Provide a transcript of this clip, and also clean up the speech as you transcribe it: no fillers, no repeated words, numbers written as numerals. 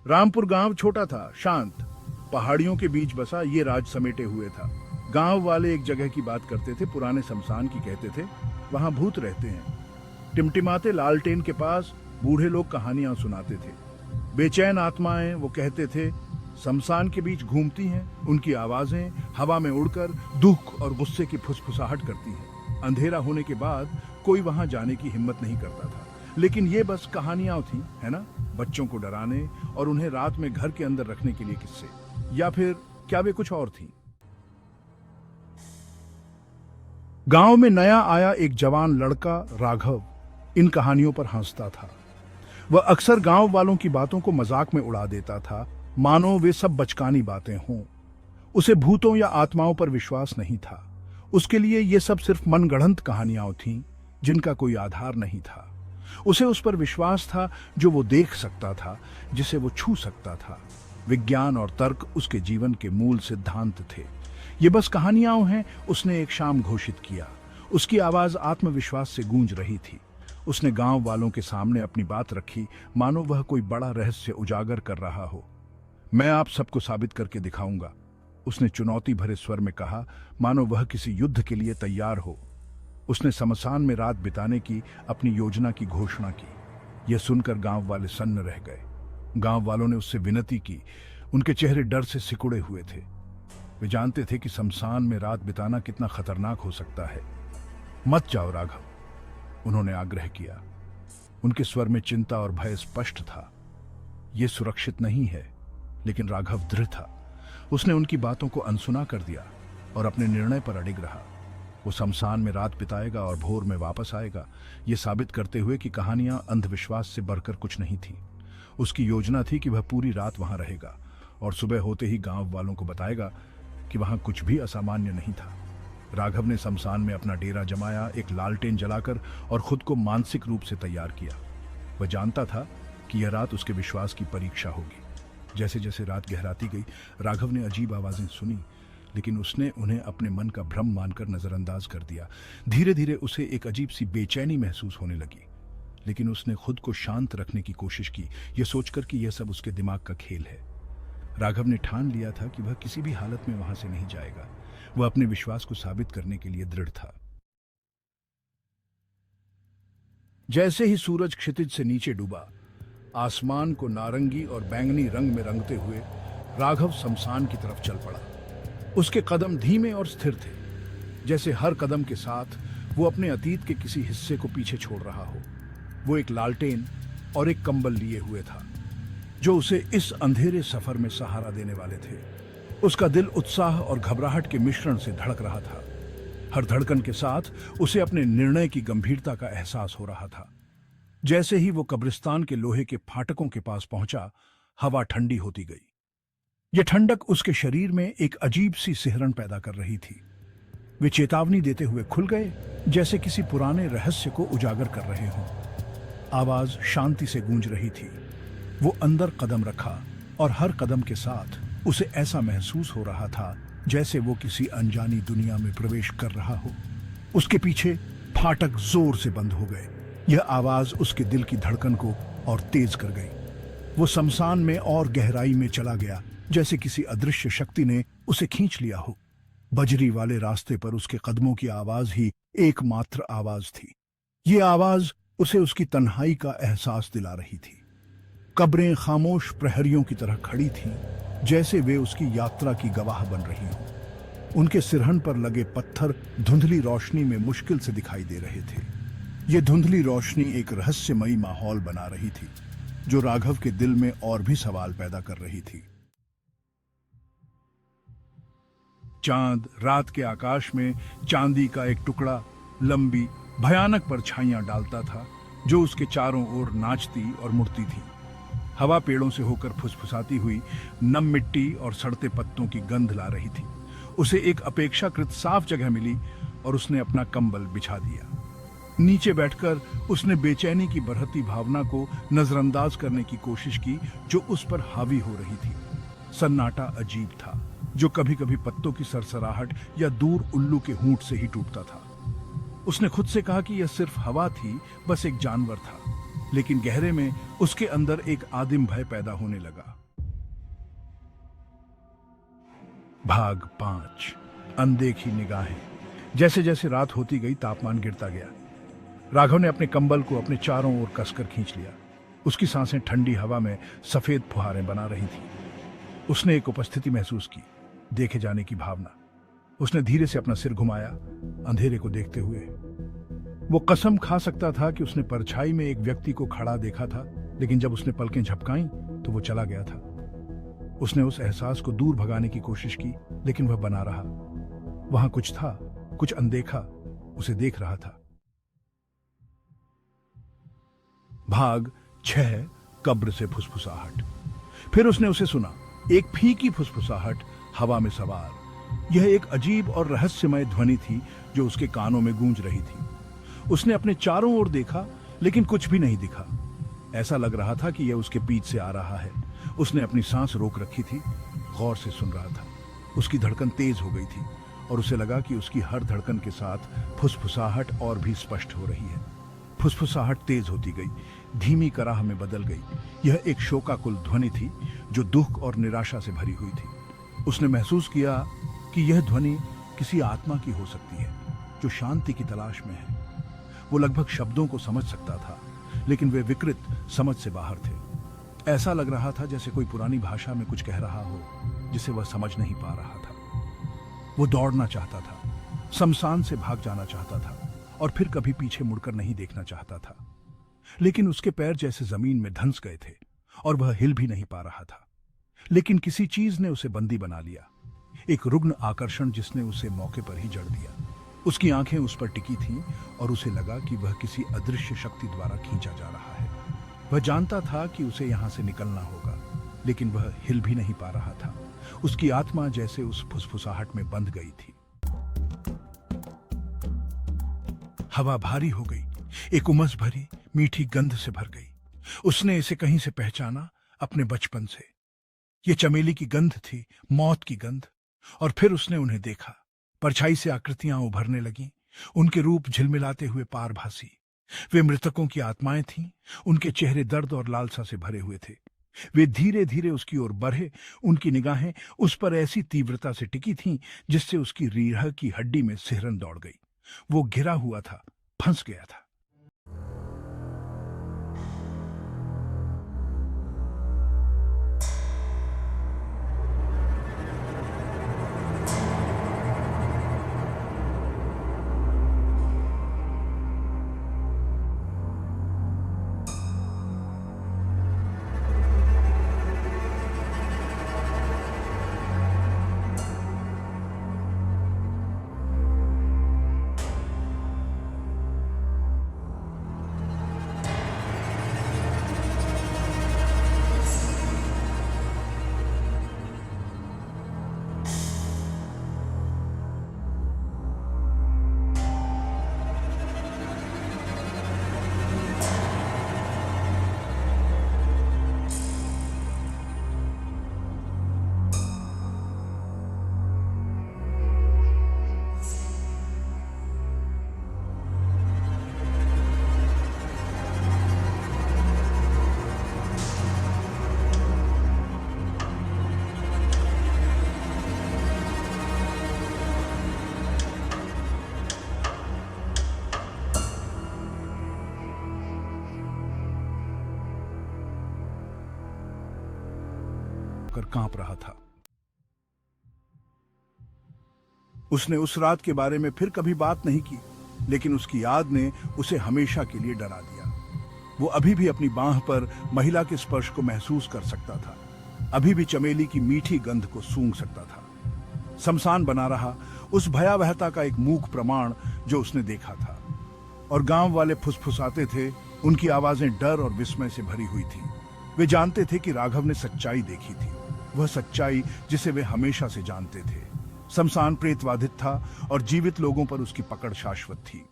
रामपुर गांव छोटा था, शांत, पहाड़ियों के बीच बसा ये राज समेटे हुए था। गांव वाले एक जगह की बात करते थे, पुराने शमशान की कहते थे, वहां भूत रहते हैं। टिमटिमाते लालटेन के पास बूढ़े लोग कहानियां सुनाते थे। बेचैन आत्माएं, वो कहते थे, शमशान के बीच घूमती हैं, उनकी आवाजें हवा में उड़कर दुख और गुस्से की फुसफुसाहट करती हैं। अंधेरा होने के बाद कोई वहां जाने की हिम्मत नहीं करता था, लेकिन ये बस कहानियां थी, है ना, बच्चों को डराने और उन्हें रात में घर के अंदर रखने के लिए किस्से, या फिर क्या वे कुछ और थी। गांव में नया आया एक जवान लड़का राघव इन कहानियों पर हंसता था। वह अक्सर गांव वालों की बातों को मजाक में उड़ा देता था, मानो वे सब बचकानी बातें हों। उसे भूतों या आत्माओं पर विश्वास नहीं था। उसके लिए ये सब सिर्फ मनगढ़ंत कहानियां थीं, जिनका कोई आधार नहीं था। उसे उस पर विश्वास था जो वो देख सकता था, जिसे वो छू सकता था। विज्ञान और तर्क उसके जीवन के मूल सिद्धांत थे। ये बस कहानियां हैं, उसने एक शाम घोषित किया। उसकी आवाज आत्मविश्वास से गूंज रही थी। उसने गांव वालों के सामने अपनी बात रखी, मानो वह कोई बड़ा रहस्य उजागर कर रहा हो। मैं आप सबको साबित करके दिखाऊंगा, उसने चुनौती भरे स्वर में कहा, मानो वह किसी युद्ध के लिए तैयार हो। उसने शमशान में रात बिताने की अपनी योजना की घोषणा की। यह सुनकर गांव वाले सन्न रह गए। गांव वालों ने उससे विनती की। उनके चेहरे डर से सिकुड़े हुए थे। वे जानते थे कि शमशान में रात बिताना कितना खतरनाक हो सकता है। मत जाओ राघव, उन्होंने आग्रह किया। उनके स्वर में चिंता और भय स्पष्ट था। यह सुरक्षित नहीं है, लेकिन राघव दृढ़ था। उसने उनकी बातों को अनसुना कर दिया और अपने निर्णय पर अडिग रहा। वो शमशान में रात बिताएगा और भोर में वापस आएगा, ये साबित करते हुए कि कहानियां अंधविश्वास से बढ़कर कुछ नहीं थी। उसकी योजना थी कि वह पूरी रात वहां रहेगा और सुबह होते ही गांव वालों को बताएगा कि वहां कुछ भी असामान्य नहीं था। राघव ने शमशान में अपना डेरा जमाया, एक लालटेन जलाकर, और खुद को मानसिक रूप से तैयार किया। वह जानता था कि यह रात उसके विश्वास की परीक्षा होगी। जैसे जैसे रात गहराती गई, राघव ने अजीब आवाजें सुनी, लेकिन उसने उन्हें अपने मन का भ्रम मानकर नजरअंदाज कर दिया। धीरे धीरे उसे एक अजीब सी बेचैनी महसूस होने लगी, लेकिन उसने खुद को शांत रखने की कोशिश की, यह सोचकर कि यह सब उसके दिमाग का खेल है। राघव ने ठान लिया था कि वह किसी भी हालत में वहां से नहीं जाएगा। वह अपने विश्वास को साबित करने के लिए दृढ़ था। जैसे ही सूरज क्षितिज से नीचे डूबा, आसमान को नारंगी और बैंगनी रंग में रंगते हुए राघव शमशान की तरफ चल पड़ा। उसके कदम धीमे और स्थिर थे, जैसे हर कदम के साथ वो अपने अतीत के किसी हिस्से को पीछे छोड़ रहा हो। वो एक लालटेन और एक कंबल लिए हुए था, जो उसे इस अंधेरे सफर में सहारा देने वाले थे। उसका दिल उत्साह और घबराहट के मिश्रण से धड़क रहा था। हर धड़कन के साथ उसे अपने निर्णय की गंभीरता का एहसास हो रहा था। जैसे ही वो कब्रिस्तान के लोहे के फाटकों के पास पहुंचा, हवा ठंडी होती गई। यह ठंडक उसके शरीर में एक अजीब सी सिहरन पैदा कर रही थी। वे चेतावनी देते हुए खुल गए, जैसे किसी पुराने रहस्य को उजागर कर रहे हों। आवाज शांति से गूंज रही थी। वो अंदर कदम रखा और हर कदम के साथ उसे ऐसा महसूस हो रहा था जैसे वो किसी अनजानी दुनिया में प्रवेश कर रहा हो। उसके पीछे फाटक जोर से बंद हो गए। यह आवाज उसके दिल की धड़कन को और तेज कर गई। वो शमशान में और गहराई में चला गया, जैसे किसी अदृश्य शक्ति ने उसे खींच लिया हो। बजरी वाले रास्ते पर उसके कदमों की आवाज ही एकमात्र आवाज थी। ये आवाज उसे उसकी तन्हाई का एहसास दिला रही थी। कब्रें खामोश प्रहरियों की तरह खड़ी थीं, जैसे वे उसकी यात्रा की गवाह बन रही हों। उनके सिरहन पर लगे पत्थर धुंधली रोशनी में मुश्किल से दिखाई दे रहे थे। ये धुंधली रोशनी एक रहस्यमयी माहौल बना रही थी, जो राघव के दिल में और भी सवाल पैदा कर रही थी। चांद रात के आकाश में चांदी का एक टुकड़ा लंबी भयानक परछाइयां डालता था, जो उसके चारों ओर नाचती और मुड़ती थी। हवा पेड़ों से होकर फुसफुसाती हुई नम मिट्टी और सड़ते पत्तों की गंध ला रही थी। उसे एक अपेक्षाकृत साफ जगह मिली और उसने अपना कंबल बिछा दिया। नीचे बैठकर उसने बेचैनी की बढ़ती भावना को नजरअंदाज करने की कोशिश की, जो उस पर हावी हो रही थी। सन्नाटा अजीब था, जो कभी कभी पत्तों की सरसराहट या दूर उल्लू के हूंट से ही टूटता था। उसने खुद से कहा कि यह सिर्फ हवा थी, बस एक जानवर था। लेकिन गहरे में उसके अंदर एक आदिम भय पैदा होने लगा। भाग 5। अनदेखी निगाहें। जैसे जैसे रात होती गई तापमान गिरता गया। राघव ने अपने कंबल को अपने चारों ओर कसकर खींच लिया। उसकी सांसें ठंडी हवा में सफेद फुहारें बना रही थी। उसने एक उपस्थिति महसूस की, देखे जाने की भावना। उसने धीरे से अपना सिर घुमाया, अंधेरे को देखते हुए। वो कसम खा सकता था कि उसने परछाई में एक व्यक्ति को खड़ा देखा था, लेकिन जब उसने पलकें झपकाईं तो वो चला गया था। उसने उस एहसास को दूर भगाने की कोशिश की, लेकिन वह बना रहा। वहां कुछ था, कुछ अनदेखा उसे देख रहा था। भाग 6। कब्र से फुसफुसाहट। फिर उसने उसे सुना, एक फीकी फुसफुसाहट, हवा में सवार। यह एक अजीब और रहस्यमय ध्वनि थी जो उसके कानों में गूंज रही थी। उसने अपने चारों ओर देखा, लेकिन कुछ भी नहीं दिखा। ऐसा लग रहा था कि यह उसके पीठ से आ रहा है। उसने अपनी सांस रोक रखी थी, गौर से सुन रहा था। उसकी धड़कन तेज हो गई थी और उसे लगा कि उसकी हर धड़कन के साथ फुसफुसाहट और भी स्पष्ट हो रही है। फुसफुसाहट तेज होती गई, धीमी कराह में बदल गई। यह एक शोकाकुल ध्वनि थी जो दुख और निराशा से भरी हुई थी। उसने महसूस किया कि यह ध्वनि किसी आत्मा की हो सकती है जो शांति की तलाश में है। वो लगभग शब्दों को समझ सकता था, लेकिन वे विकृत समझ से बाहर थे। ऐसा लग रहा था जैसे कोई पुरानी भाषा में कुछ कह रहा हो जिसे वह समझ नहीं पा रहा था। वो दौड़ना चाहता था, शमशान से भाग जाना चाहता था और फिर कभी पीछे मुड़कर नहीं देखना चाहता था, लेकिन उसके पैर जैसे जमीन में धंस गए थे और वह हिल भी नहीं पा रहा था। लेकिन किसी चीज ने उसे बंदी बना लिया, एक रुग्ण आकर्षण जिसने उसे मौके पर ही जड़ दिया। उसकी आंखें उस पर टिकी थीं और उसे लगा कि वह किसी अदृश्य शक्ति द्वारा खींचा जा रहा है। वह जानता था कि उसे यहां से निकलना होगा, लेकिन वह हिल भी नहीं पा रहा था। उसकी आत्मा जैसे उस फुसफुसाहट में बंध गई थी। हवा भारी हो गई, एक उमस भरी मीठी गंध से भर गई। उसने इसे कहीं से पहचाना, अपने बचपन से। ये चमेली की गंध थी, मौत की गंध। और फिर उसने उन्हें देखा। परछाई से आकृतियां उभरने लगीं, उनके रूप झिलमिलाते हुए पारभासी। वे मृतकों की आत्माएं थीं, उनके चेहरे दर्द और लालसा से भरे हुए थे। वे धीरे धीरे उसकी ओर बढ़े, उनकी निगाहें उस पर ऐसी तीव्रता से टिकी थीं जिससे उसकी रीढ़ की हड्डी में सिहरन दौड़ गई। वो घिरा हुआ था, फंस गया था। कर कांप रहा था। उसने उस रात के बारे में फिर कभी बात नहीं की, लेकिन उसकी याद ने उसे हमेशा के लिए डरा दिया। वो अभी भी अपनी बांह पर महिला के स्पर्श को महसूस कर सकता था, अभी भी चमेली की मीठी गंध को सूंघ सकता था। शमशान बना रहा उस भयावहता का एक मूक प्रमाण जो उसने देखा था। और गांव वाले फुसफुसाते थे, उनकी आवाजें डर और विस्मय से भरी हुई थी। वे जानते थे कि राघव ने सच्चाई देखी थी, वह सच्चाई जिसे वे हमेशा से जानते थे। शमशान प्रेतवाधित था और जीवित लोगों पर उसकी पकड़ शाश्वत थी।